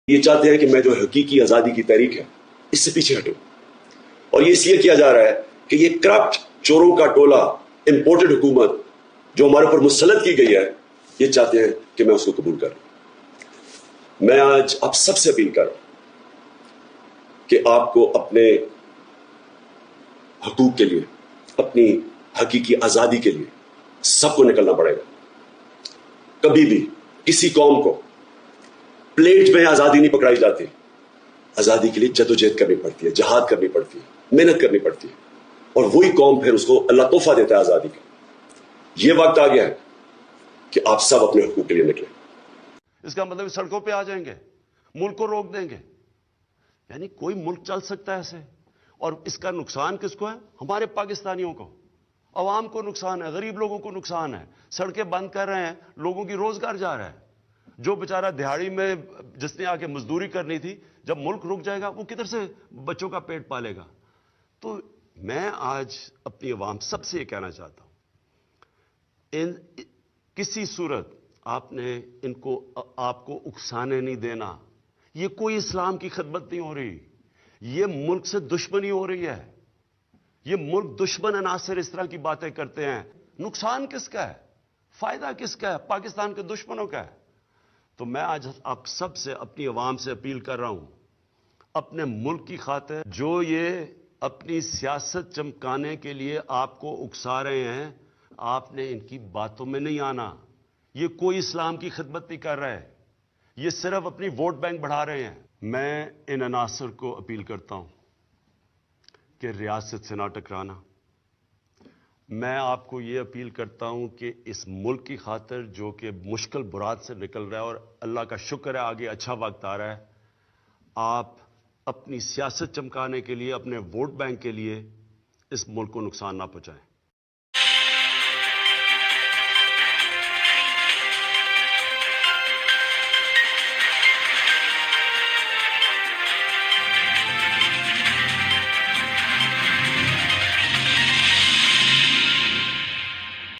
یہ چاہتے ہیں کہ میں جو حقیقی آزادی کی تحریک ہے اس سے پیچھے ہٹوں، اور یہ اس لیے کیا جا رہا ہے کہ یہ کرپٹ چوروں کا ٹولہ، امپورٹڈ حکومت جو ہمارے اوپر مسلط کی گئی ہے، یہ چاہتے ہیں کہ میں اس کو قبول کروں۔ میں آج آپ سب سے اپیل کر رہا ہوں کہ آپ کو اپنے حقوق کے لیے، اپنی حقیقی آزادی کے لیے سب کو نکلنا پڑے گا۔ کبھی بھی کسی قوم کو پلیٹ میں آزادی نہیں پکڑائی جاتی، آزادی کے لیے جدوجہد کرنی پڑتی ہے، جہاد کرنی پڑتی ہے، محنت کرنی پڑتی ہے، اور وہی قوم پھر اس کو اللہ تحفہ دیتا ہے آزادی کا۔ یہ وقت آ گیا ہے کہ آپ سب اپنے حقوق کے لیے نکلیں۔ اس کا مطلب سڑکوں پہ آ جائیں گے، ملک کو روک دیں گے؟ یعنی کوئی ملک چل سکتا ہے ایسے؟ اور اس کا نقصان کس کو ہے؟ ہمارے پاکستانیوں کو، عوام کو نقصان ہے، غریب لوگوں کو نقصان ہے۔ سڑکیں بند کر رہے ہیں، لوگوں کی روزگار جا رہا ہے۔ جو بیچارہ دہاڑی میں جس نے آ کے مزدوری کرنی تھی، جب ملک رک جائے گا وہ کدھر سے بچوں کا پیٹ پالے گا؟ تو میں آج اپنی عوام سب سے یہ کہنا چاہتا ہوں، کسی صورت آپ نے آپ کو اکسانے نہیں دینا۔ یہ کوئی اسلام کی خدمت نہیں ہو رہی، یہ ملک سے دشمنی ہو رہی ہے۔ یہ ملک دشمن عناصر اس طرح کی باتیں کرتے ہیں۔ نقصان کس کا ہے؟ فائدہ کس کا ہے؟ پاکستان کے دشمنوں کا ہے۔ تو میں آج آپ سب سے، اپنی عوام سے اپیل کر رہا ہوں، اپنے ملک کی خاطر جو یہ اپنی سیاست چمکانے کے لیے آپ کو اکسا رہے ہیں، آپ نے ان کی باتوں میں نہیں آنا۔ یہ کوئی اسلام کی خدمت نہیں کر رہے، یہ صرف اپنی ووٹ بینک بڑھا رہے ہیں۔ میں ان عناصر کو اپیل کرتا ہوں کہ ریاست سے نہ ٹکرانا۔ میں آپ کو یہ اپیل کرتا ہوں کہ اس ملک کی خاطر جو کہ مشکل برات سے نکل رہا ہے، اور اللہ کا شکر ہے آگے اچھا وقت آ رہا ہے، آپ اپنی سیاست چمکانے کے لیے، اپنے ووٹ بینک کے لیے اس ملک کو نقصان نہ پہنچائیں۔